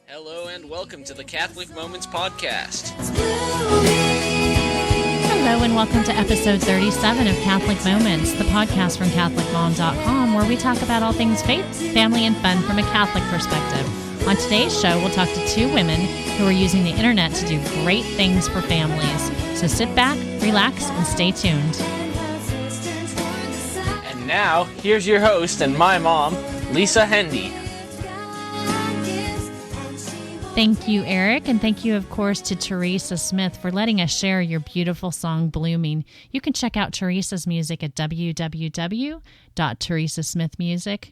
Hello and welcome to the Catholic Moments Podcast. Hello and welcome to episode 37 of Catholic Moments, the podcast from CatholicMom.com, where we talk about all things faith, family, and fun from a Catholic perspective. On today's show, we'll talk to two women who are using the internet to do great things for families. So sit back, relax, and stay tuned. And now, here's your host and my mom, Lisa Hendy. Thank you, Eric, and thank you, of course, to Teresa Smith for letting us share your beautiful song, Blooming. You can check out Teresa's music at www.teresasmithmusic.com.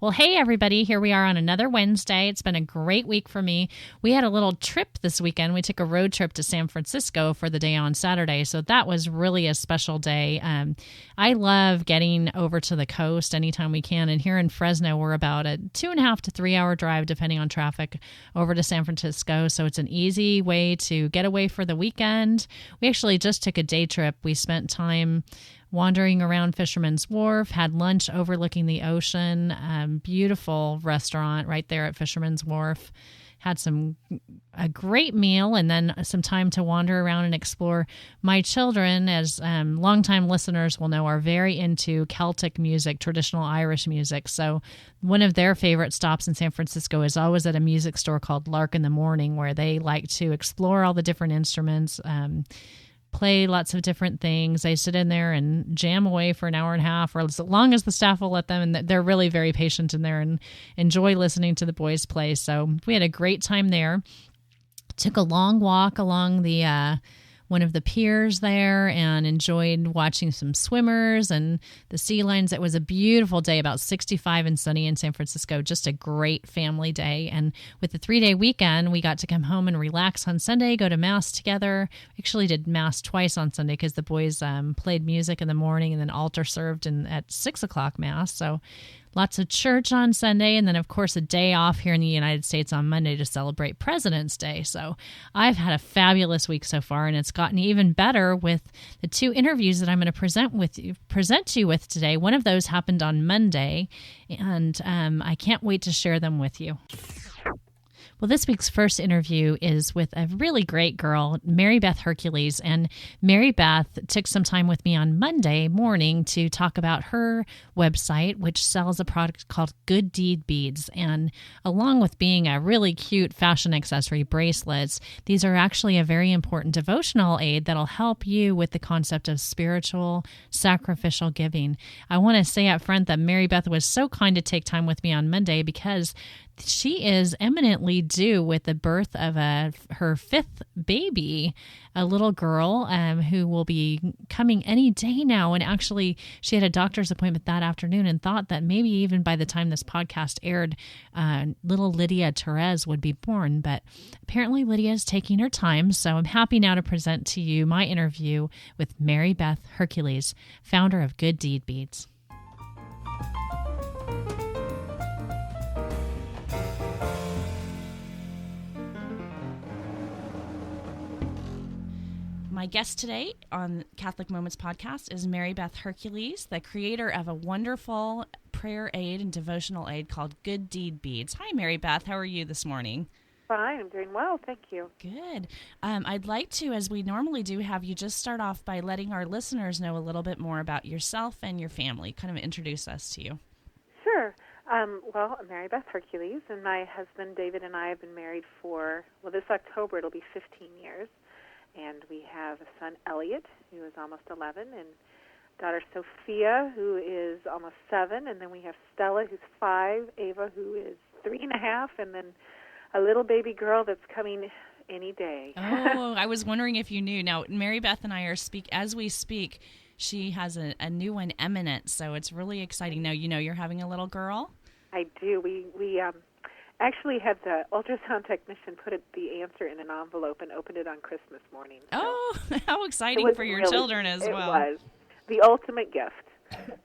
Well, hey, everybody. Here we are on another Wednesday. It's been a great week for me. We had a little trip this weekend. We took a road trip to San Francisco for the day on Saturday, so that was really a special day. I love getting over to the coast anytime we can, and here in Fresno, we're about a 2.5 to 3 hour drive, depending on traffic, over to San Francisco, so it's an easy way to get away for the weekend. We actually just took a day trip. We spent time wandering around Fisherman's Wharf, had lunch overlooking the ocean, beautiful restaurant right there at Fisherman's Wharf, had a great meal, and then some time to wander around and explore. My children, as longtime listeners will know, are very into Celtic music, traditional Irish music. So one of their favorite stops in San Francisco is always at a music store called Lark in the Morning, where they like to explore all the different instruments, play lots of different things. They sit in there and jam away for an hour and a half, or as long as the staff will let them, and they're really very patient in there and enjoy listening to the boys play. So we had a great time there. Took a long walk along the one of the piers there and enjoyed watching some swimmers and the sea lions. It was a beautiful day, about 65 and sunny in San Francisco. Just a great family day. And with the 3-day weekend, we got to come home and relax on Sunday, go to Mass together. We actually did Mass twice on Sunday because the boys played music in the morning and then altar served at 6 o'clock Mass. So lots of church on Sunday, and then, of course, a day off here in the United States on Monday to celebrate President's Day. So I've had a fabulous week so far, and it's gotten even better with the two interviews that I'm going to present to you with today. One of those happened on Monday, and I can't wait to share them with you. Well, this week's first interview is with a really great girl, Mary Beth Hercules. And Mary Beth took some time with me on Monday morning to talk about her website, which sells a product called Good Deed Beads. And along with being a really cute fashion accessory, bracelets, these are actually a very important devotional aid that'll help you with the concept of spiritual sacrificial giving. I want to say up front that Mary Beth was so kind to take time with me on Monday because she is eminently due with the birth of her fifth baby, a little girl who will be coming any day now. And actually, she had a doctor's appointment that afternoon and thought that maybe even by the time this podcast aired, little Lydia Therese would be born. But apparently Lydia is taking her time. So I'm happy now to present to you my interview with Mary Beth Hercules, founder of Good Deed Beads. My guest today on Catholic Moments podcast is Mary Beth Hercules, the creator of a wonderful prayer aid and devotional aid called Good Deed Beads. Hi, Mary Beth. How are you this morning? Fine. I'm doing well. Thank you. Good. I'd like to, as we normally do, have you just start off by letting our listeners know a little bit more about yourself and your family, kind of introduce us to you. Sure. Well, I'm Mary Beth Hercules, and my husband David and I have been married for, this October it'll be 15 years. And we have a son, Elliot, who is almost 11, and daughter Sophia, who is almost 7, and then we have Stella, who's 5, Ava, who is 3.5, and then a little baby girl that's coming any day. Oh, I was wondering if you knew. Now, Mary Beth and I are as we speak, she has a new one imminent, so it's really exciting. Now, you know you're having a little girl? I do. We actually had the ultrasound technician put the answer in an envelope and opened it on Christmas morning. So oh, how exciting for your children as well. It was the ultimate gift.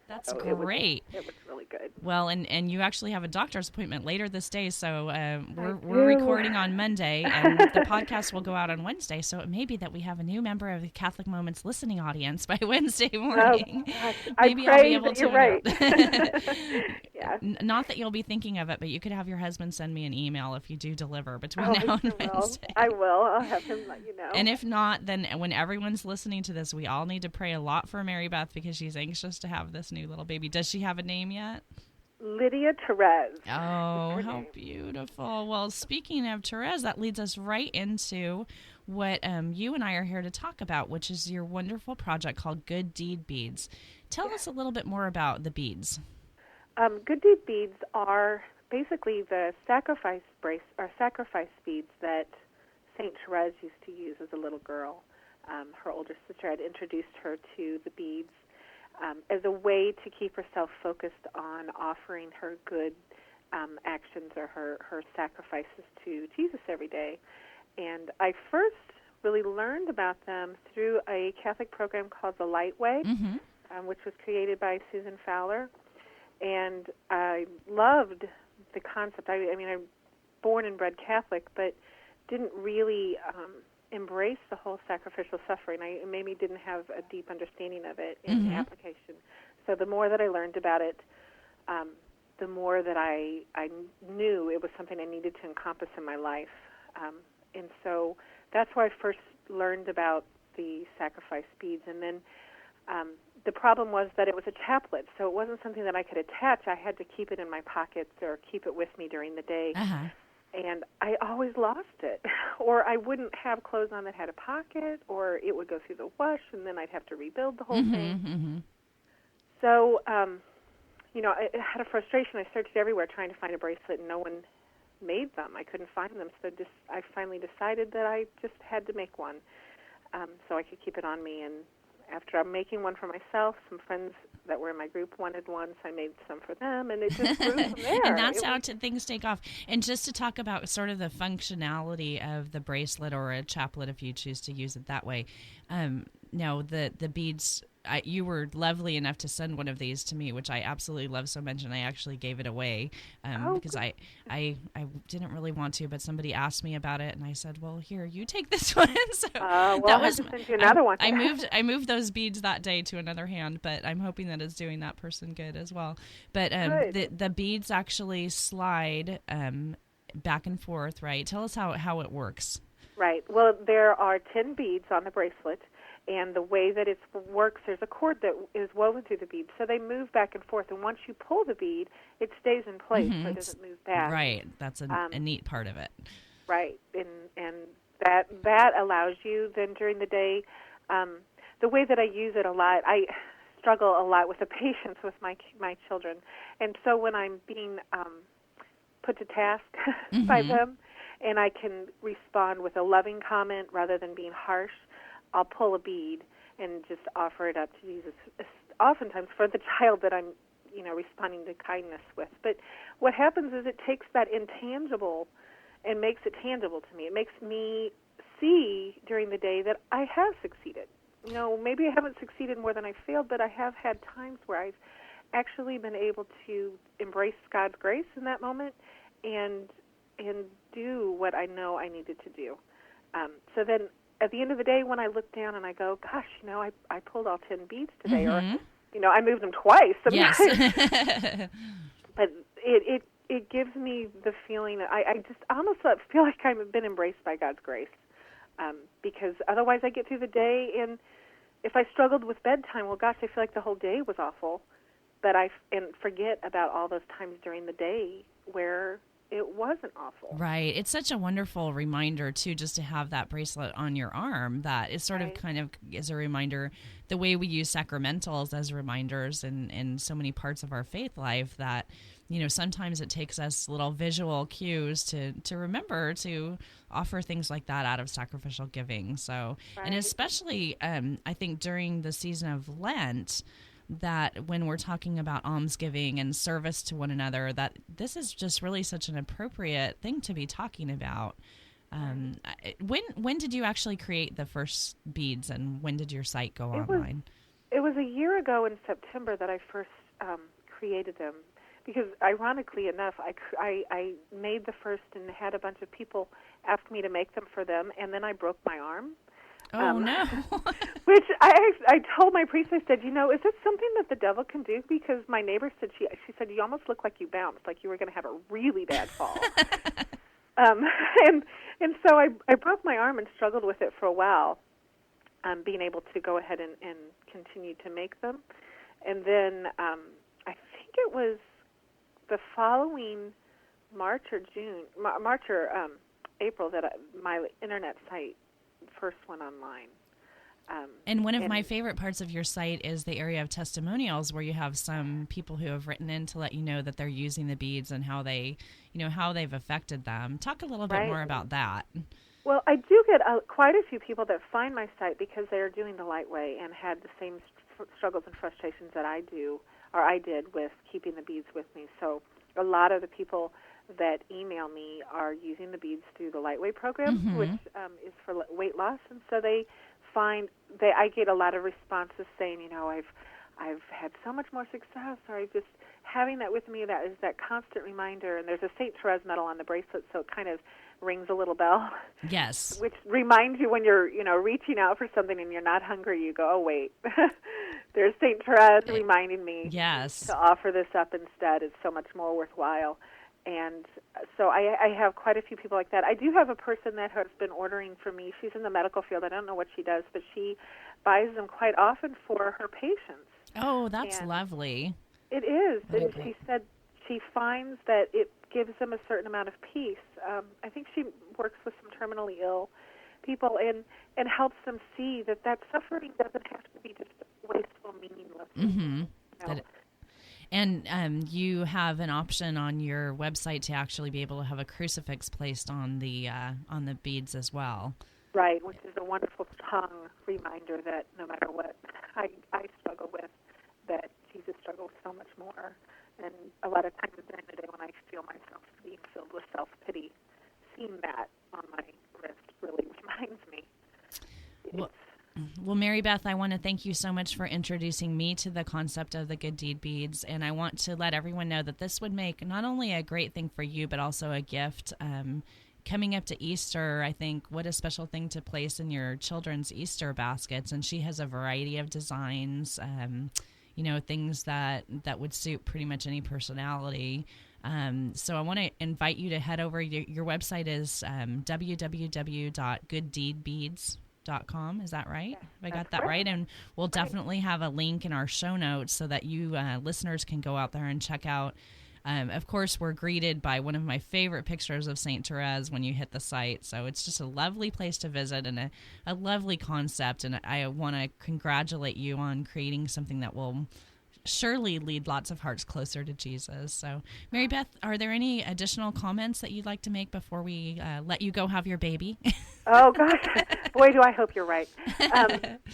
That's So great. It was really good. Well, and you actually have a doctor's appointment later this day, so we're recording on Monday, and the podcast will go out on Wednesday, so it may be that we have a new member of the Catholic Moments listening audience by Wednesday morning. Oh, gosh. Maybe I'll be able to. You're right. Yeah. Not that you'll be thinking of it, but you could have your husband send me an email if you do deliver between now and Wednesday. I will. I'll have him let you know. And if not, then when everyone's listening to this, we all need to pray a lot for Mary Beth because she's anxious to have this new little baby. Does she have a name yet? Lydia Therese. Oh, how beautiful. Well, speaking of Therese, that leads us right into what you and I are here to talk about, which is your wonderful project called Good Deed Beads. Tell us a little bit more about the beads. Good Deed Beads are basically the sacrifice beads that Saint Therese used to use as a little girl. Her older sister had introduced her to the beads as a way to keep herself focused on offering her good actions or her sacrifices to Jesus every day. And I first really learned about them through a Catholic program called The Light Way, which was created by Susan Fowler. And I loved the concept. I mean, I'm born and bred Catholic, but didn't really embrace the whole sacrificial suffering. I maybe didn't have a deep understanding of it in application. So the more that I learned about it, the more that I knew it was something I needed to encompass in my life. And so that's where I first learned about the sacrifice beads. And then the problem was that it was a chaplet, so it wasn't something that I could attach. I had to keep it in my pockets or keep it with me during the day. And I always lost it. Or I wouldn't have clothes on that had a pocket, or it would go through the wash, and then I'd have to rebuild the whole thing. So, I had a frustration. I searched everywhere trying to find a bracelet, and no one made them. I couldn't find them, so I finally decided that I just had to make one so I could keep it on me. And after I'm making one for myself, some friends that were in my group wanted one, so I made some for them, and it just grew from there. And that's how things take off. And just to talk about sort of the functionality of the bracelet or a chaplet, if you choose to use it that way, the beads, you were lovely enough to send one of these to me, which I absolutely love so much, and I actually gave it away because I didn't really want to, but somebody asked me about it, and I said, "Well, here, you take this one." So that was send you another one. I moved those beads that day to another hand, but I'm hoping that it's doing that person good as well. But the beads actually slide back and forth, right? Tell us how it works. Right. Well, there are 10 beads on the bracelet. And the way that it works, there's a cord that is woven through the bead, so they move back and forth. And once you pull the bead, it stays in place, so it doesn't move back. Right, that's a neat part of it. Right, and that allows you then during the day. The way that I use it a lot, I struggle a lot with the patience with my children, and so when I'm being put to task by them, and I can respond with a loving comment rather than being harsh, I'll pull a bead and just offer it up to Jesus, oftentimes for the child that I'm, responding to kindness with. But what happens is it takes that intangible and makes it tangible to me. It makes me see during the day that I have succeeded. Maybe I haven't succeeded more than I failed, but I have had times where I've actually been able to embrace God's grace in that moment and do what I know I needed to do. So then at the end of the day, when I look down and I go, gosh, I pulled all 10 beads today, or, I moved them twice. Yes. But it gives me the feeling that I just almost feel like I've been embraced by God's grace, because otherwise I get through the day, and if I struggled with bedtime, well, gosh, I feel like the whole day was awful, but and forget about all those times during the day where it wasn't awful. Right. It's such a wonderful reminder, too, just to have that bracelet on your arm, that it sort of kind of is a reminder, the way we use sacramentals as reminders in so many parts of our faith life, that, sometimes it takes us little visual cues to remember to offer things like that out of sacrificial giving. So, and especially, I think during the season of Lent, that when we're talking about almsgiving and service to one another, that this is just really such an appropriate thing to be talking about. When did you actually create the first beads, and when did your site go online? it was a year ago in September that I first created them, because ironically enough, I made the first and had a bunch of people ask me to make them for them, and then I broke my arm. Oh, no. Which I told my priest, I said, is it something that the devil can do? Because my neighbor said, she said, you almost look like you bounced, like you were going to have a really bad fall. And so I broke my arm and struggled with it for a while, being able to go ahead and continue to make them. And then I think it was the following March or April that my internet site first went online. And one of my favorite parts of your site is the area of testimonials, where you have some people who have written in to let you know that they're using the beads and how they, how they've affected them. Talk a little bit more about that. Well, I do get quite a few people that find my site because they are doing the light way and had the same struggles and frustrations that I did with keeping the beads with me. So a lot of the people that email me are using the beads through the Lightweight program, which is for weight loss, and so I get a lot of responses saying, I've had so much more success, or I just having that with me, that is that constant reminder. And there's a St. Therese medal on the bracelet, so it kind of rings a little bell. Yes. Which reminds you when you're, reaching out for something and you're not hungry, you go, oh, wait, there's St. Therese reminding me to offer this up instead. It's so much more worthwhile. And so I have quite a few people like that. I do have a person that has been ordering for me. She's in the medical field. I don't know what she does, but she buys them quite often for her patients. Oh, that's lovely. It is. And she said she finds that it gives them a certain amount of peace. I think she works with some terminally ill people and helps them see that suffering doesn't have to be just wasteful, meaningless. Mm-hmm. And you have an option on your website to actually be able to have a crucifix placed on the beads as well. Right, which is a wonderful, strong reminder that no matter what I struggle with, that Jesus struggled so much more. And a lot of times during the day when I feel myself being filled with self-pity, seeing that on my wrist really reminds me. Well, Mary Beth, I want to thank you so much for introducing me to the concept of the Good Deed beads, and I want to let everyone know that this would make not only a great thing for you, but also a gift. Coming up to Easter, I think what a special thing to place in your children's Easter baskets, and she has a variety of designs, things that would suit pretty much any personality. So I want to invite you to head over. Your website is www.gooddeedbeads.com. Is that right? Have I got that right? And we'll definitely have a link in our show notes so that you listeners can go out there and check out. Of course, we're greeted by one of my favorite pictures of St. Therese when you hit the site. So it's just a lovely place to visit and a lovely concept. And I want to congratulate you on creating something that will surely lead lots of hearts closer to Jesus. So, Mary Beth, are there any additional comments that you'd like to make before we let you go have your baby? Oh, gosh. Boy, do I hope you're right.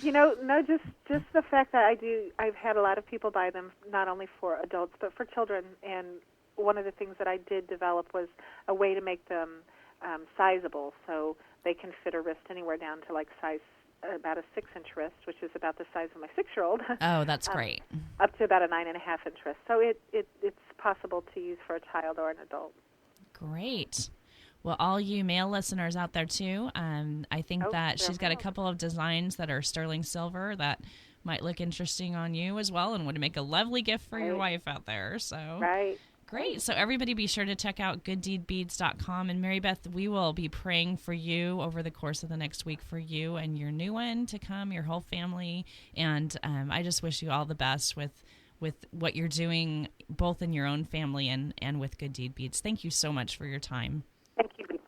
No, just the fact that I've had a lot of people buy them, not only for adults, but for children. And one of the things that I did develop was a way to make them sizable, so they can fit a wrist anywhere down to size about a 6-inch wrist, which is about the size of my 6-year-old. Oh, that's great. Up to about a 9.5-inch wrist. So it's possible to use for a child or an adult. Great. Well, all you male listeners out there, too, I think that she's got a couple of designs that are sterling silver that might look interesting on you as well and would make a lovely gift for your wife out there. So great. So everybody be sure to check out gooddeedbeads.com. And Mary Beth, we will be praying for you over the course of the next week for you and your new one to come, your whole family. And I just wish you all the best with what you're doing, both in your own family and with Good Deed Beads. Thank you so much for your time. Thank you, Lisa.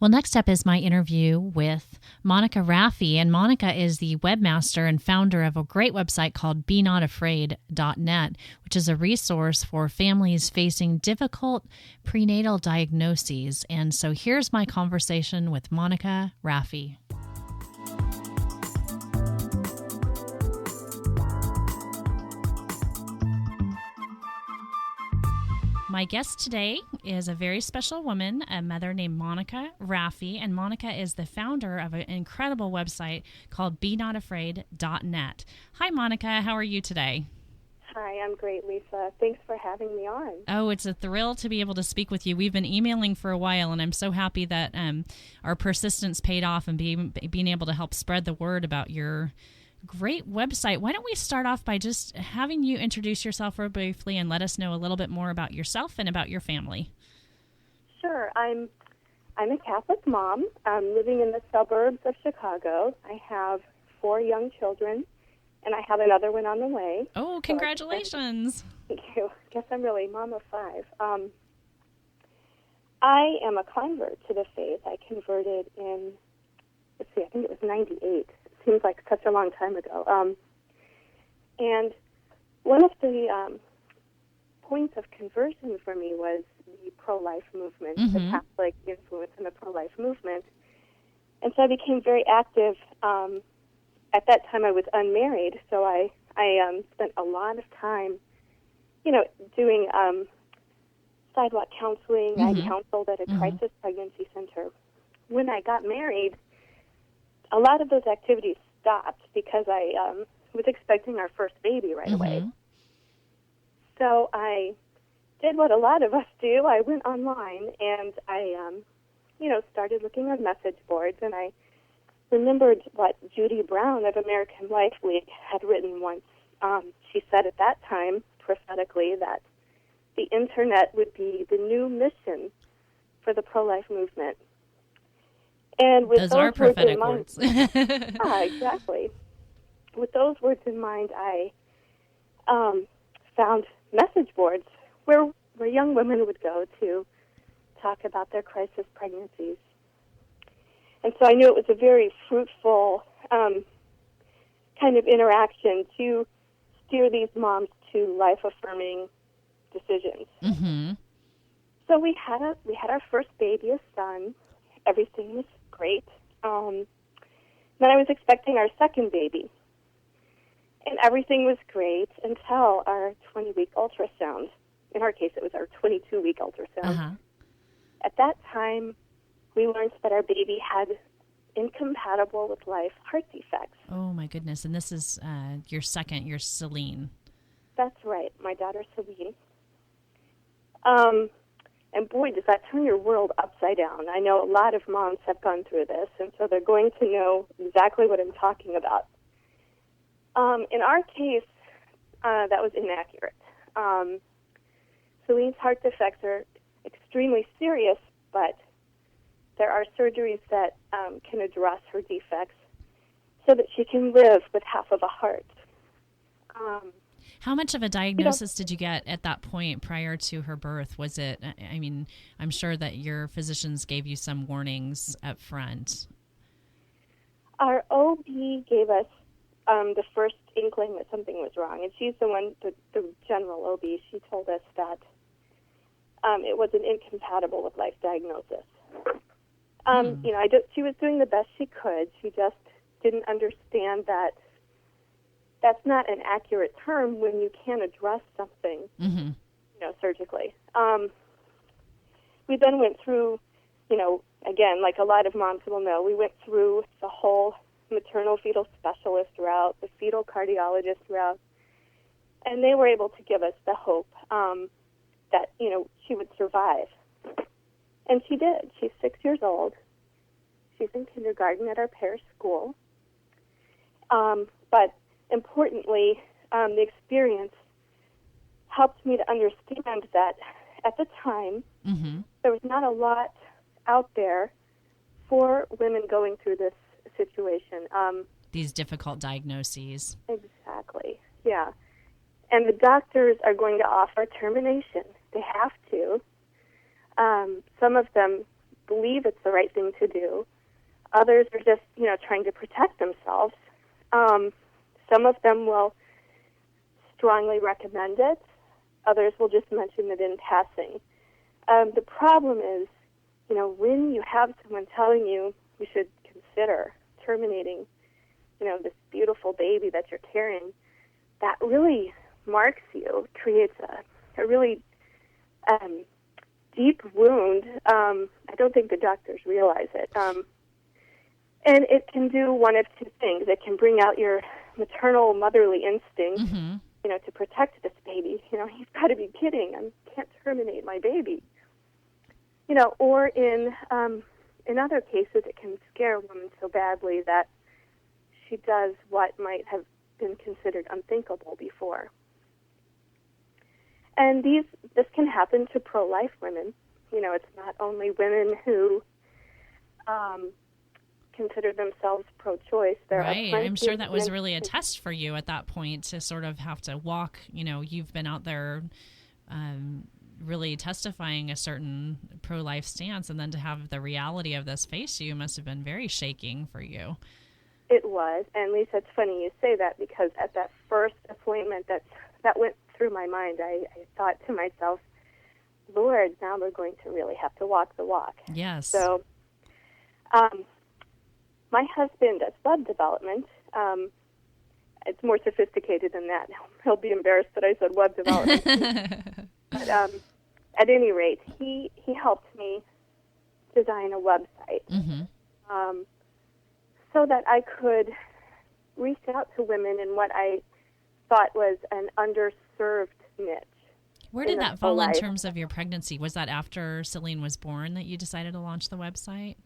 Well, next up is my interview with Monica Rafie, and Monica is the webmaster and founder of a great website called BeNotAfraid.net, which is a resource for families facing difficult prenatal diagnoses. And so here's my conversation with Monica Rafie. My guest today is a very special woman, a mother named Monica Rafie, and Monica is the founder of an incredible website called BeNotAfraid.net. Hi, Monica. How are you today? Hi, I'm great, Lisa. Thanks for having me on. Oh, it's a thrill to be able to speak with you. We've been emailing for a while, and I'm so happy that our persistence paid off and being able to help spread the word about your great website. Why don't we start off by just having you introduce yourself real briefly and let us know a little bit more about yourself and about your family. Sure. I'm a Catholic mom living in the suburbs of Chicago. I have 4 young children, and I have another one on the way. Oh, congratulations. Thank you. I guess I'm really mom of 5. I am a convert to the faith. I converted in, I think it was 98. Seems like such a long time ago. And one of the points of conversion for me was the pro-life movement, the Catholic influence in the pro-life movement. And so I became very active. At that time I was unmarried, so I spent a lot of time, doing sidewalk counseling. I counseled at a crisis pregnancy center. When I got married, a lot of those activities stopped because I was expecting our first baby right away. So I did what a lot of us do. I went online and I, started looking on message boards, and I remembered what Judy Brown of American Life League had written once. She said at that time, prophetically, that the Internet would be the new mission for the pro-life movement. And with those are prophetic words. Exactly. With those words in mind, I found message boards where young women would go to talk about their crisis pregnancies. And so I knew it was a very fruitful kind of interaction to steer these moms to life-affirming decisions. So we had our first baby, a son. Everything was great. Then I was expecting our second baby, and everything was great until our 20-week ultrasound. In our case, it was our 22-week ultrasound. At that time, we learned that our baby had incompatible with life heart defects. Oh, my goodness. And this is your second, your Celine. That's right, my daughter Celine. And boy, does that turn your world upside down. I know a lot of moms have gone through this, and so they're going to know exactly what I'm talking about. In our case, that was inaccurate. Celine's heart defects are extremely serious, but there are surgeries that can address her defects so that she can live with half of a heart. How much of a diagnosis did you get at that point prior to her birth? Was it, I mean, I'm sure that your physicians gave you some warnings up front. Our OB gave us the first inkling that something was wrong, and she's the one, the general OB. She told us that it was an incompatible with life diagnosis. She was doing the best she could. She just didn't understand that that's not an accurate term when you can't address something, surgically. We then went through, again, like a lot of moms will know, we went through the whole maternal fetal specialist route, the fetal cardiologist route, and they were able to give us the hope that, she would survive. And she did. She's 6 years old. She's in kindergarten at our parish school. But importantly, the experience helped me to understand that at the time, there was not a lot out there for women going through this situation. These difficult diagnoses. Exactly, yeah. And the doctors are going to offer termination. They have to. Some of them believe it's the right thing to do. Others are just, trying to protect themselves. Some of them will strongly recommend it. Others will just mention it in passing. The problem is, when you have someone telling you should consider terminating, this beautiful baby that you're carrying, that really marks you, creates a really deep wound. I don't think the doctors realize it. And it can do one of two things. It can bring out your maternal, motherly instinct, to protect this baby. You've got to be kidding. I can't terminate my baby. Or in other cases, it can scare a woman so badly that she does what might have been considered unthinkable before. And this can happen to pro-life women. It's not only women who consider themselves pro-choice. Right. I'm sure that was really a test for you at that point to sort of have to walk. You've been out there really testifying a certain pro-life stance, and then to have the reality of this face you must have been very shaking for you. It was. And Lisa, it's funny you say that, because at that first appointment that went through my mind, I thought to myself, Lord, now we're going to really have to walk the walk. Yes. So my husband does web development. It's more sophisticated than that. He'll be embarrassed that I said web development. But at any rate, he helped me design a website so that I could reach out to women in what I thought was an underserved niche. Where did that fall in terms of your pregnancy? Was that after Celine was born that you decided to launch the website?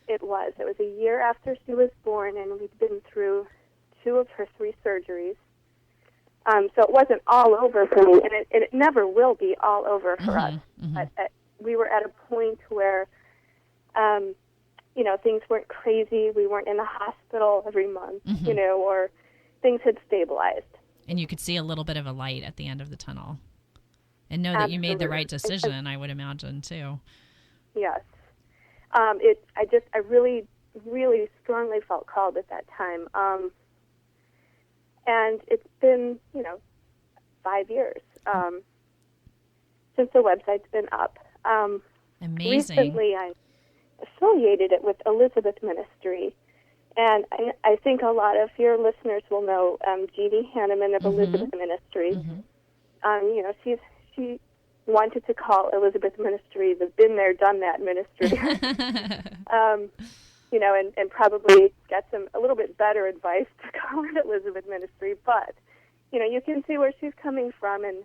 It was. It was a year after she was born, and we'd been through 2 of her 3 surgeries. So it wasn't all over for me, and it never will be all over for us. But we were at a point where, things weren't crazy. We weren't in the hospital every month, or things had stabilized. And you could see a little bit of a light at the end of the tunnel. And know that you made the right decision, I would imagine, too. Yes. I really, really strongly felt called at that time. And it's been, 5 years since the website's been up. Amazing. Recently, I affiliated it with Elizabeth Ministry. And I think a lot of your listeners will know Jeannie Hanneman of Elizabeth Ministry. She wanted to call Elizabeth Ministry the been there, done that ministry. And probably got a little bit better advice to call it Elizabeth Ministry. But, you can see where she's coming from. And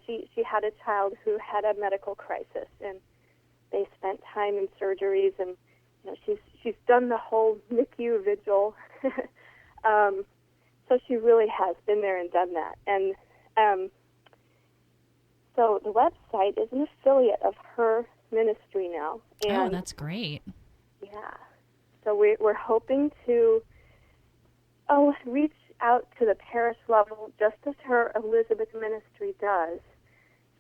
she had a child who had a medical crisis, and they spent time in surgeries, and, she's done the whole NICU vigil. So she really has been there and done that. And so the website is an affiliate of her ministry now. And, that's great. Yeah. So we're hoping to reach out to the parish level, just as her Elizabeth Ministry does,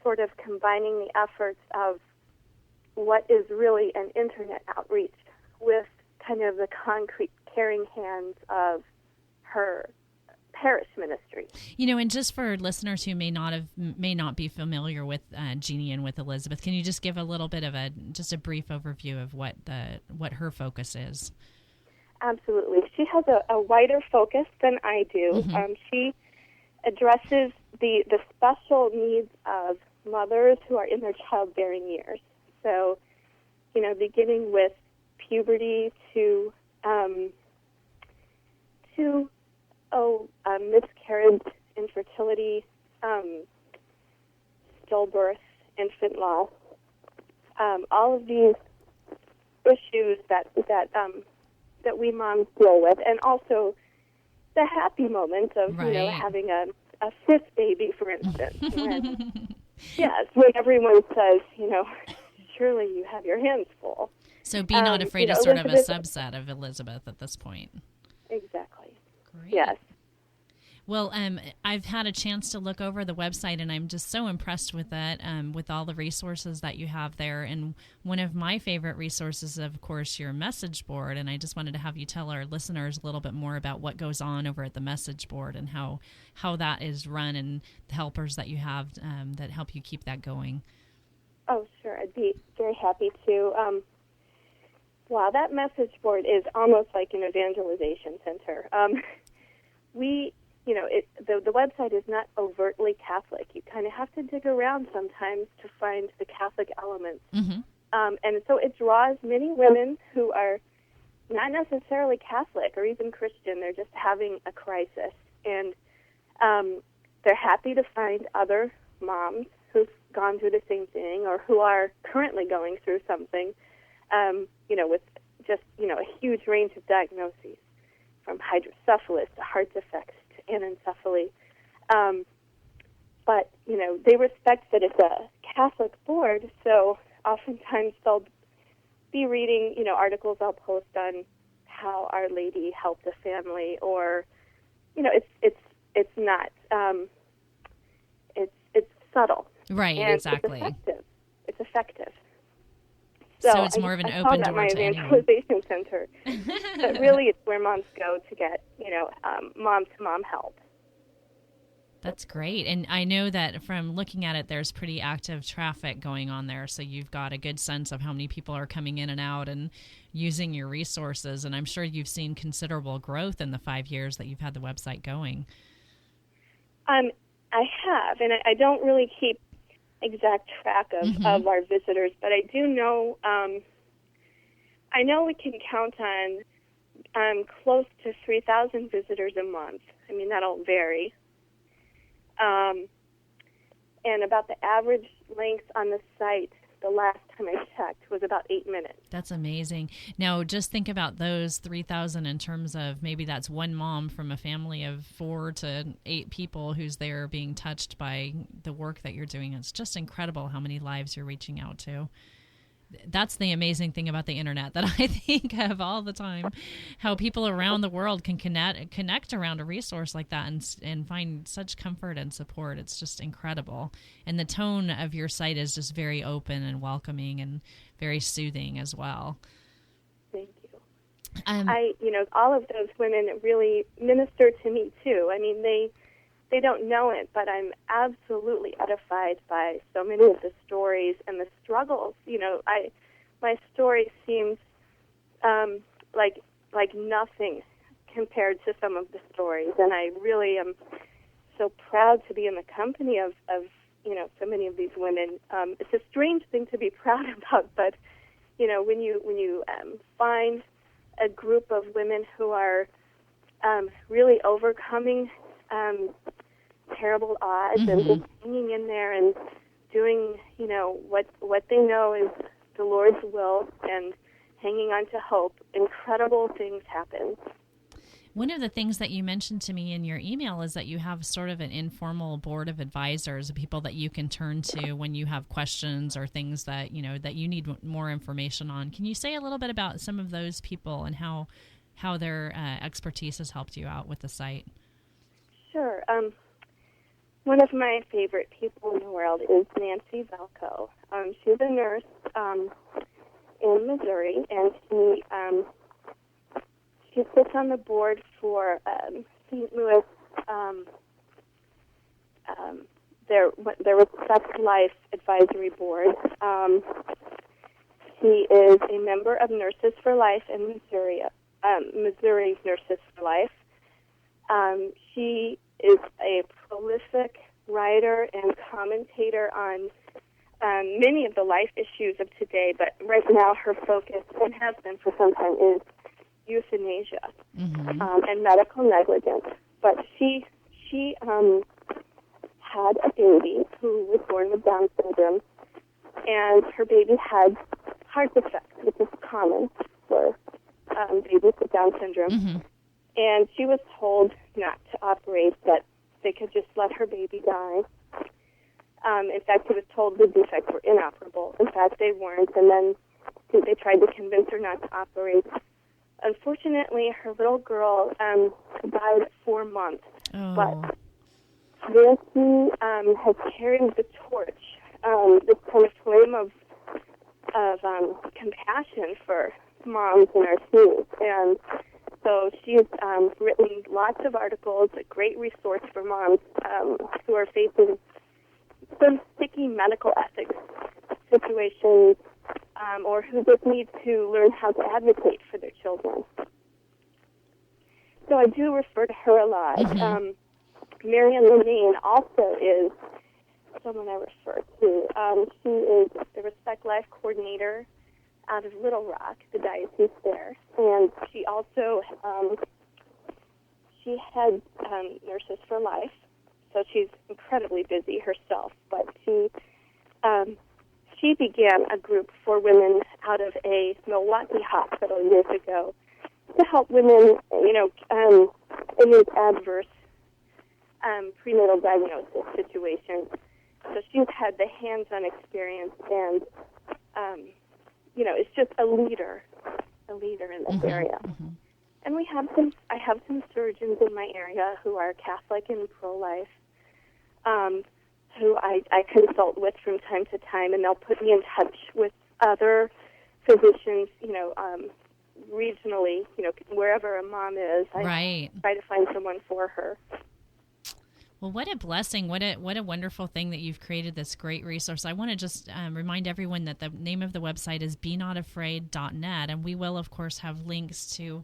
sort of combining the efforts of what is really an internet outreach with kind of the concrete caring hands of her parish ministry. And just for listeners who may not be familiar with Jeannie and with Elizabeth, can you just give a little bit of a brief overview of what her focus is? Absolutely. She has a wider focus than I do. She addresses the special needs of mothers who are in their childbearing years. So, beginning with puberty to miscarriage, infertility, stillbirth, infant loss, all of these issues that we moms deal with, and also the happy moment of having a 5th baby, for instance. When everyone says, surely you have your hands full. So Be Not Afraid is sort of a subset of Elizabeth at this point. Exactly. Great. Yes. Well, I've had a chance to look over the website, and I'm just so impressed with it, with all the resources that you have there. And one of my favorite resources is, of course, your message board. And I just wanted to have you tell our listeners a little bit more about what goes on over at the message board and how that is run, and the helpers that you have that help you keep that going. Oh, sure. I'd be very happy to. Wow, that message board is almost like an evangelization center. We the website is not overtly Catholic. You kind of have to dig around sometimes to find the Catholic elements. Mm-hmm. And so it draws many women who are not necessarily Catholic or even Christian. They're just having a crisis. And they're happy to find other moms who've gone through the same thing or who are currently going through something, with just, a huge range of diagnoses, from hydrocephalus to heart defects to anencephaly. But, they respect that it's a Catholic board, so oftentimes they'll be reading, articles I'll post on how Our Lady helped a family, or, it's not, it's subtle. Right, and exactly. It's effective. So it's more of an open door my to evangelization center. But really, it's where moms go to get, mom-to-mom help. That's great. And I know that from looking at it, there's pretty active traffic going on there. So you've got a good sense of how many people are coming in and out and using your resources. And I'm sure you've seen considerable growth in the 5 years that you've had the website going. I have, and I don't really keep exact track of our visitors, but I do know, I know we can count on close to 3,000 visitors a month. I mean, that'll vary. And about the average length on the site, the last time I checked, was about 8 minutes. That's amazing. Now, just think about those 3,000 in terms of maybe that's one mom from a family of 4 to 8 people who's there being touched by the work that you're doing. It's just incredible how many lives you're reaching out to. That's the amazing thing about the internet that I think of all the time, how people around the world can connect around a resource like that and find such comfort and support. It's just incredible. And the tone of your site is just very open and welcoming and very soothing as well. Thank you. All of those women really minister to me too. I mean, they don't know it, but I'm absolutely edified by so many of the stories and the struggles. My story seems like nothing compared to some of the stories, and I really am so proud to be in the company of so many of these women. It's a strange thing to be proud about, but when you find a group of women who are really overcoming terrible odds and just hanging in there and doing, what they know is the Lord's will and hanging on to hope, incredible things happen. One of the things that you mentioned to me in your email is that you have sort of an informal board of advisors, people that you can turn to when you have questions or things that, that you need more information on. Can you say a little bit about some of those people and how their expertise has helped you out with the site? Sure. One of my favorite people in the world is Nancy Velko. She's a nurse in Missouri, and she sits on the board for St. Louis, their Respect Life Advisory Board. She is a member of Nurses for Life in Missouri, Missouri Nurses for Life. She is a prolific writer and commentator on many of the life issues of today, but right now her focus, and has been for some time, is euthanasia and medical negligence. But she had a baby who was born with Down syndrome, and her baby had heart defects, which is common for babies with Down syndrome. And she was told not to operate, that they could just let her baby die. In fact, she was told the defects were inoperable. In fact, they weren't, and then they tried to convince her not to operate. Unfortunately, her little girl died at 4 months. Oh. But Nancy has carried the torch, this kind of flame of compassion for moms in our shoes. And so she's written lots of articles, a great resource for moms who are facing some sticky medical ethics situations or who just need to learn how to advocate for their children. So I do refer to her a lot. Marianne Lemaine also is someone I refer to. She is the Respect Life coordinator out of Little Rock, the diocese there, and she also she heads Nurses for Life, so she's incredibly busy herself. But she began a group for women out of a Milwaukee hospital years ago to help women, in these adverse prenatal diagnosis situations. So she's had the hands-on experience, and is just a leader in this area. Mm-hmm. And I have some surgeons in my area who are Catholic and pro-life, who I consult with from time to time, and they'll put me in touch with other physicians, regionally, wherever a mom is. I try to find someone for her. Well, what a blessing. What a wonderful thing that you've created this great resource. I want to just remind everyone that the name of the website is benotafraid.net, and we will, of course, have links to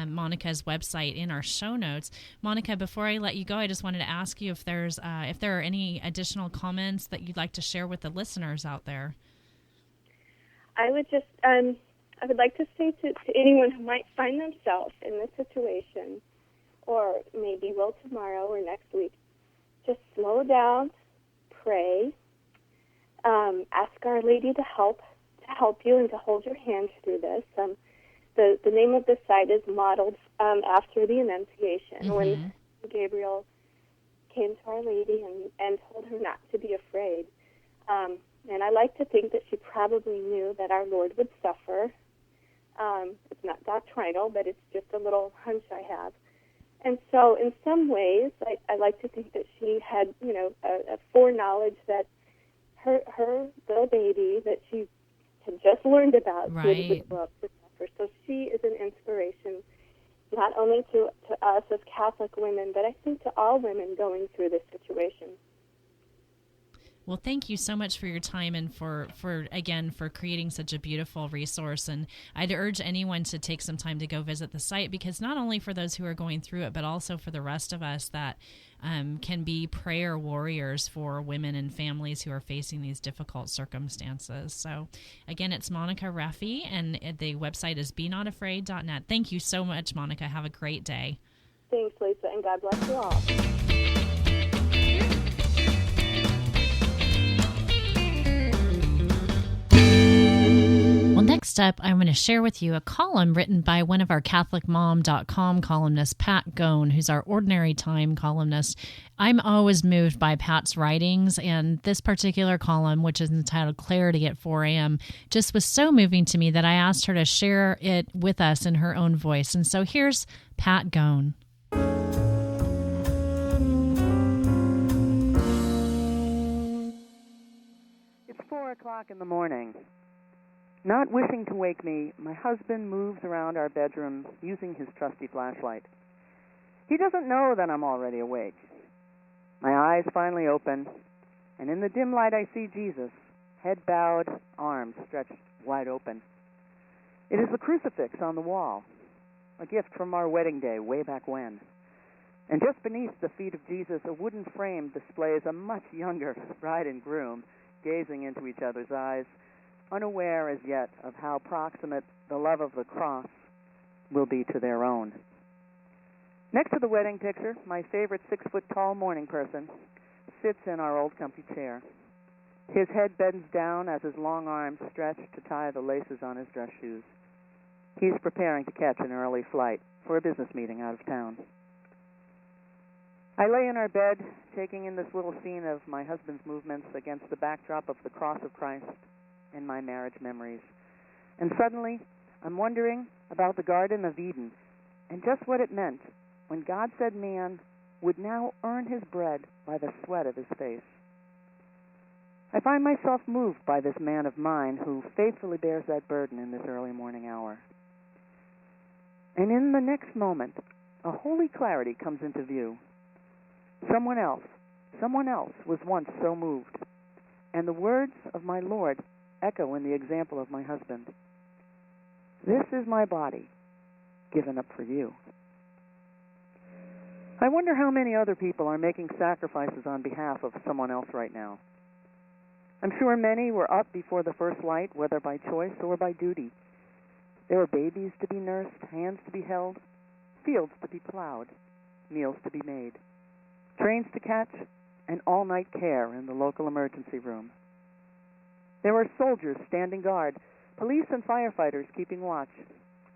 Monica's website in our show notes. Monica, before I let you go, I just wanted to ask you if there are any additional comments that you'd like to share with the listeners out there. I would just I would like to say to anyone who might find themselves in this situation, or maybe will tomorrow or next week, just slow down, pray, ask Our Lady to help you and to hold your hand through this. The name of the site is modeled after the Annunciation, when Gabriel came to Our Lady and told her not to be afraid. And I like to think that she probably knew that our Lord would suffer. It's not doctrinal, but it's just a little hunch I have. And so in some ways, I like to think that she had, a foreknowledge that the baby that she had just learned about would grow up to suffer. So she is an inspiration, not only to us as Catholic women, but I think to all women going through this situation. Well, thank you so much for your time and for creating such a beautiful resource. And I'd urge anyone to take some time to go visit the site, because not only for those who are going through it, but also for the rest of us that can be prayer warriors for women and families who are facing these difficult circumstances. So, again, it's Monica Rafie, and the website is benotafraid.net. Thank you so much, Monica. Have a great day. Thanks, Lisa, and God bless you all. Next up, I'm going to share with you a column written by one of our CatholicMom.com columnists, Pat Gone, who's our Ordinary Time columnist. I'm always moved by Pat's writings, and this particular column, which is entitled Clarity at 4 a.m., just was so moving to me that I asked her to share it with us in her own voice. And so here's Pat Gone. It's 4 o'clock in the morning. Not wishing to wake me, my husband moves around our bedroom using his trusty flashlight. He doesn't know that I'm already awake. My eyes finally open, and in the dim light I see Jesus, head bowed, arms stretched wide open. It is the crucifix on the wall, a gift from our wedding day way back when. And just beneath the feet of Jesus, a wooden frame displays a much younger bride and groom gazing into each other's eyes, unaware as yet of how proximate the love of the cross will be to their own. Next to the wedding picture, my favorite 6-foot-tall morning person sits in our old comfy chair. His head bends down as his long arms stretch to tie the laces on his dress shoes. He's preparing to catch an early flight for a business meeting out of town. I lay in our bed, taking in this little scene of my husband's movements against the backdrop of the cross of Christ in my marriage memories. And suddenly, I'm wondering about the Garden of Eden and just what it meant when God said man would now earn his bread by the sweat of his face. I find myself moved by this man of mine who faithfully bears that burden in this early morning hour. And in the next moment, a holy clarity comes into view. Someone else was once so moved, and the words of my Lord echo in the example of my husband. This is my body, given up for you. I wonder how many other people are making sacrifices on behalf of someone else right now. I'm sure many were up before the first light, whether by choice or by duty. There were babies to be nursed, hands to be held, fields to be plowed, meals to be made, trains to catch, and all-night care in the local emergency room. There were soldiers standing guard, police and firefighters keeping watch,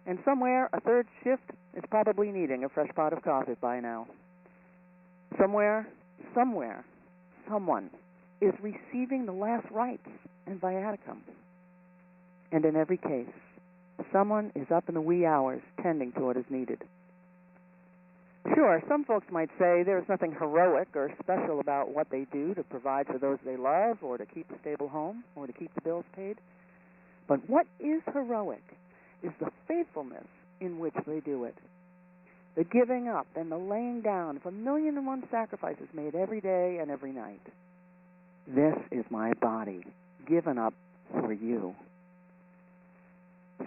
and somewhere a third shift is probably needing a fresh pot of coffee by now. Somewhere, someone is receiving the last rites and viaticum. And in every case, someone is up in the wee hours tending to what is needed. Sure, some folks might say there's nothing heroic or special about what they do to provide for those they love, or to keep a stable home, or to keep the bills paid. But what is heroic is the faithfulness in which they do it. The giving up and the laying down of 1,000,001 sacrifices made every day and every night. This is my body, given up for you.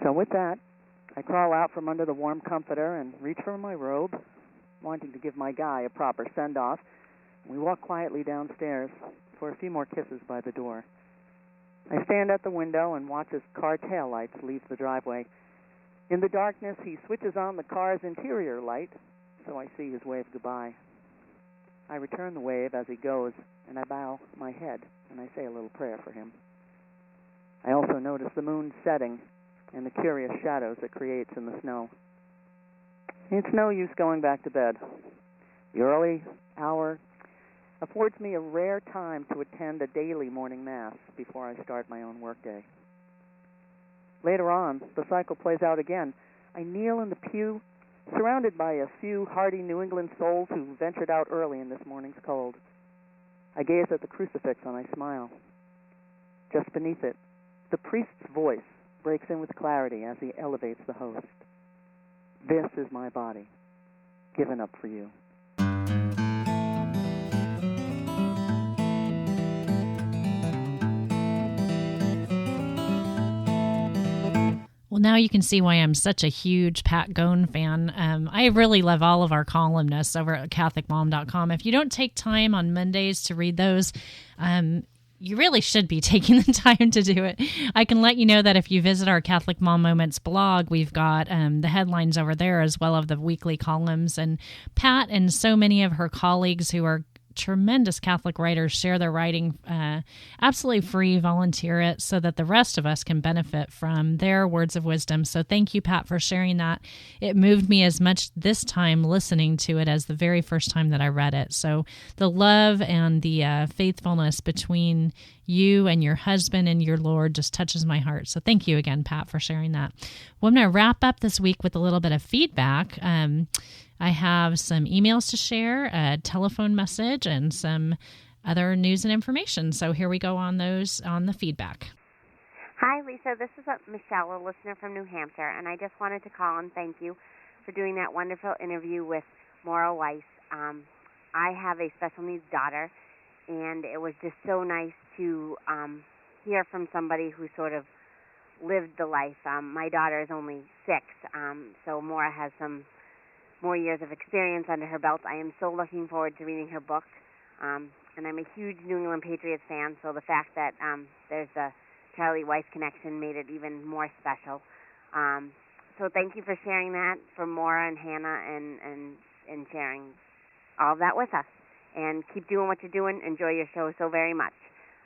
So with that, I crawl out from under the warm comforter and reach for my robe, wanting to give my guy a proper send-off. We walk quietly downstairs for a few more kisses by the door. I stand at the window and watch his car taillights leave the driveway. In the darkness, he switches on the car's interior light, so I see his wave goodbye. I return the wave as he goes, and I bow my head, and I say a little prayer for him. I also notice the moon setting and the curious shadows it creates in the snow. It's no use going back to bed. The early hour affords me a rare time to attend a daily morning mass before I start my own workday. Later on, the cycle plays out again. I kneel in the pew, surrounded by a few hardy New England souls who ventured out early in this morning's cold. I gaze at the crucifix and I smile. Just beneath it, the priest's voice breaks in with clarity as he elevates the host. This is my body, given up for you. Well, now you can see why I'm such a huge Pat Gone fan. I really love all of our columnists over at CatholicMom.com. If you don't take time on Mondays to read those, you really should be taking the time to do it. I can let you know that if you visit our Catholic Mom Moments blog, we've got the headlines over there as well as the weekly columns. And Pat and so many of her colleagues who are tremendous Catholic writers share their writing absolutely free, volunteer it, so that the rest of us can benefit from their words of wisdom. So thank you, Pat, for sharing that. It moved me as much this time listening to it as the very first time that I read it. So the love and the faithfulness between you and your husband and your Lord just touches my heart. So thank you again, Pat, for sharing that. Well, I'm going to wrap up this week with a little bit of feedback. I have some emails to share, a telephone message, and some other news and information. So here we go on those, on the feedback. Hi, Lisa. This is Michelle, a listener from New Hampshire, and I just wanted to call and thank you for doing that wonderful interview with Maura Weiss. I have a special needs daughter, and it was just so nice to hear from somebody who sort of lived the life. My daughter is only 6, so Maura has some more years of experience under her belt. I am so looking forward to reading her book, and I'm a huge New England Patriots fan, so the fact that there's a Charlie Weiss connection made it even more special. So thank you for sharing that, for Maura and Hannah, and sharing all of that with us. And keep doing what you're doing. Enjoy your show so very much.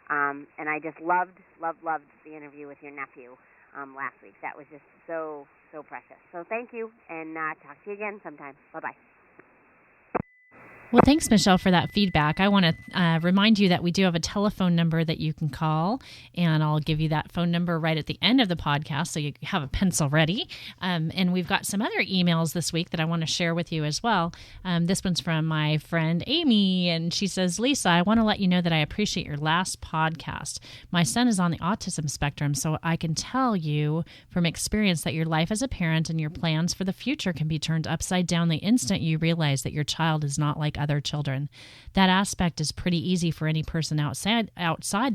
And I just loved the interview with your nephew last week. That was just so precious. So thank you, and talk to you again sometime. Bye-bye. Well, thanks, Michelle, for that feedback. I want to remind you that we do have a telephone number that you can call, and I'll give you that phone number right at the end of the podcast so you have a pencil ready. And we've got some other emails this week that I want to share with you as well. This one's from my friend Amy, and she says, Lisa, I want to let you know that I appreciate your last podcast. My son is on the autism spectrum, so I can tell you from experience that your life as a parent and your plans for the future can be turned upside down the instant you realize that your child is not like other children. That aspect is pretty easy for any person outside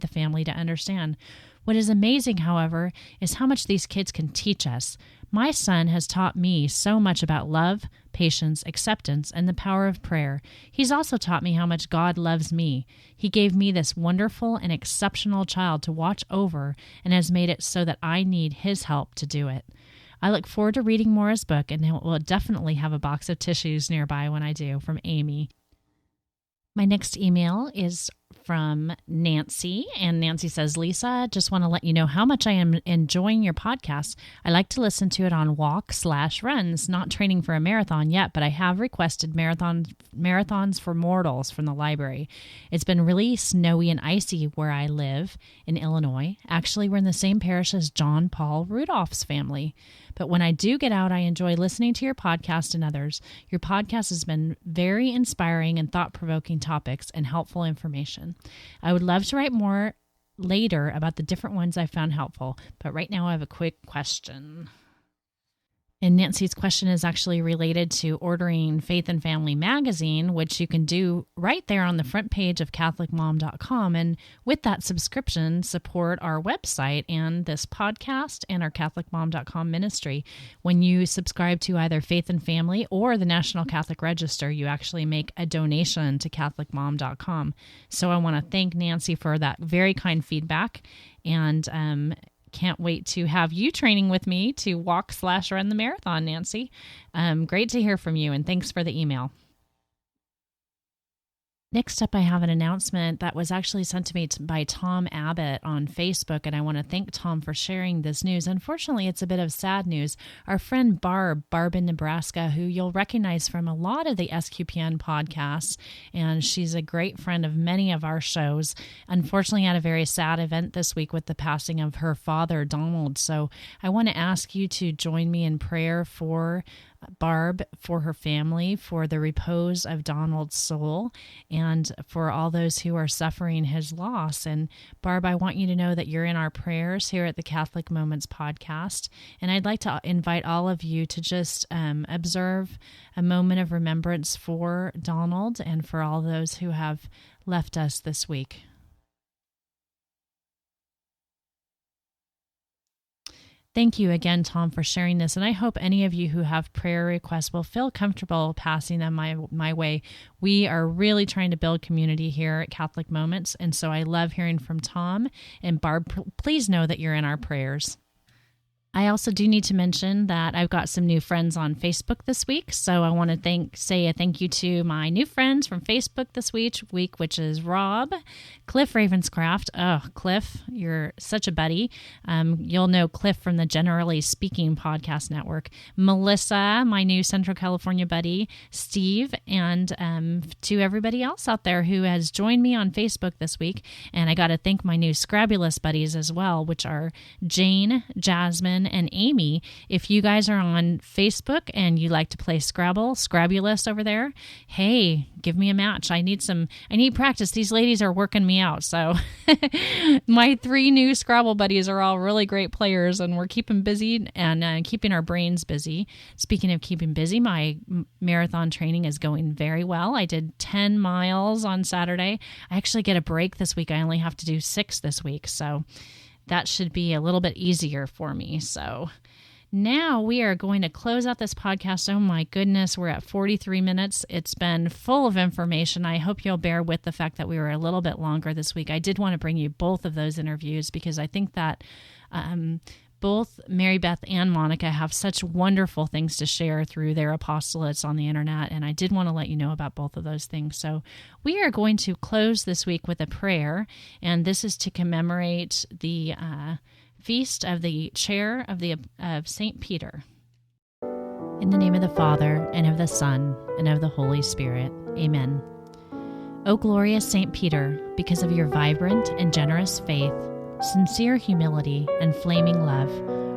the family to understand. What is amazing, however, is how much these kids can teach us. My son has taught me so much about love, patience, acceptance, and the power of prayer. He's also taught me how much God loves me. He gave me this wonderful and exceptional child to watch over and has made it so that I need his help to do it. I look forward to reading Maura's book, and will definitely have a box of tissues nearby when I do, from Amy. My next email is from Nancy, and Nancy says, Lisa, just want to let you know how much I am enjoying your podcast. I like to listen to it on walk/runs, not training for a marathon yet, but I have requested marathons for mortals from the library. It's been really snowy and icy where I live in Illinois. Actually, we're in the same parish as John Paul Rudolph's family. But when I do get out, I enjoy listening to your podcast and others. Your podcast has been very inspiring and thought-provoking topics and helpful information. I would love to write more later about the different ones I found helpful, but right now I have a quick question. And Nancy's question is actually related to ordering Faith and Family magazine, which you can do right there on the front page of CatholicMom.com. And with that subscription, support our website and this podcast and our CatholicMom.com ministry. When you subscribe to either Faith and Family or the National Catholic Register, you actually make a donation to CatholicMom.com. So I want to thank Nancy for that very kind feedback, and can't wait to have you training with me to walk/run the marathon, Nancy. Great to hear from you, and thanks for the email. Next up, I have an announcement that was actually sent to me by Tom Abbott on Facebook, and I want to thank Tom for sharing this news. Unfortunately, it's a bit of sad news. Our friend Barb in Nebraska, who you'll recognize from a lot of the SQPN podcasts, and she's a great friend of many of our shows, unfortunately had a very sad event this week with the passing of her father, Donald. So I want to ask you to join me in prayer for Barb, for her family, for the repose of Donald's soul, and for all those who are suffering his loss. And Barb, I want you to know that you're in our prayers here at the Catholic Moments podcast. And I'd like to invite all of you to just observe a moment of remembrance for Donald and for all those who have left us this week. Thank you again, Tom, for sharing this, and I hope any of you who have prayer requests will feel comfortable passing them my way. We are really trying to build community here at Catholic Moments, and so I love hearing from Tom. And Barb, please know that you're in our prayers. I also do need to mention that I've got some new friends on Facebook this week, so I want to say a thank you to my new friends from Facebook this week, which is Rob, Cliff Ravenscraft. Oh, Cliff, you're such a buddy. You'll know Cliff from the Generally Speaking podcast network. Melissa, my new Central California buddy, Steve, and to everybody else out there who has joined me on Facebook this week. And I got to thank my new Scrabulous buddies as well, which are Jane, Jasmine, and Amy. If you guys are on Facebook and you like to play Scrabulous over there, hey, give me a match. I need practice. These ladies are working me out. So my 3 new Scrabble buddies are all really great players, and we're keeping busy and keeping our brains busy. Speaking of keeping busy, my marathon training is going very well. I did 10 miles on Saturday. I actually get a break this week. I only have to do 6 this week. So that should be a little bit easier for me. So now we are going to close out this podcast. Oh my goodness, we're at 43 minutes. It's been full of information. I hope you'll bear with the fact that we were a little bit longer this week. I did want to bring you both of those interviews because I think that both Mary Beth and Monica have such wonderful things to share through their apostolates on the internet, and I did want to let you know about both of those things. So we are going to close this week with a prayer, and this is to commemorate the feast of the chair of St. Peter. In the name of the Father, and of the Son, and of the Holy Spirit. Amen. O glorious St. Peter, because of your vibrant and generous faith, sincere humility, and flaming love,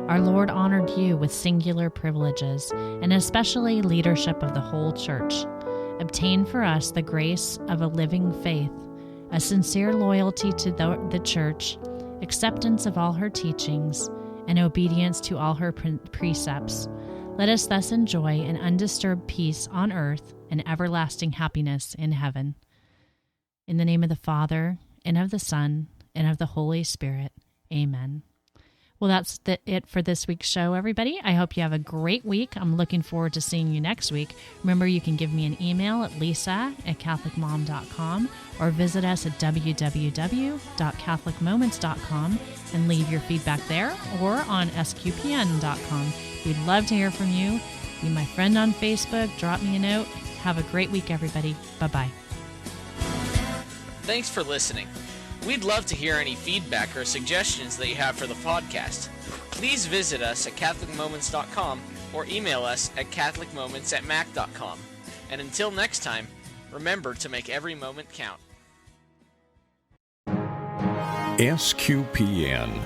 our Lord honored you with singular privileges, and especially leadership of the whole Church. Obtain for us the grace of a living faith, a sincere loyalty to the Church, acceptance of all her teachings, and obedience to all her precepts. Let us thus enjoy an undisturbed peace on earth and everlasting happiness in heaven. In the name of the Father, and of the Son, and of the Holy Spirit. Amen. Well, that's it for this week's show, everybody. I hope you have a great week. I'm looking forward to seeing you next week. Remember, you can give me an email at lisa@catholicmom.com or visit us at www.catholicmoments.com and leave your feedback there or on sqpn.com. We'd love to hear from you. Be my friend on Facebook. Drop me a note. Have a great week, everybody. Bye-bye. Thanks for listening. We'd love to hear any feedback or suggestions that you have for the podcast. Please visit us at catholicmoments.com or email us at catholicmoments@mac.com. And until next time, remember to make every moment count. SQPN,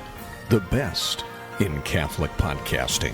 the best in Catholic podcasting.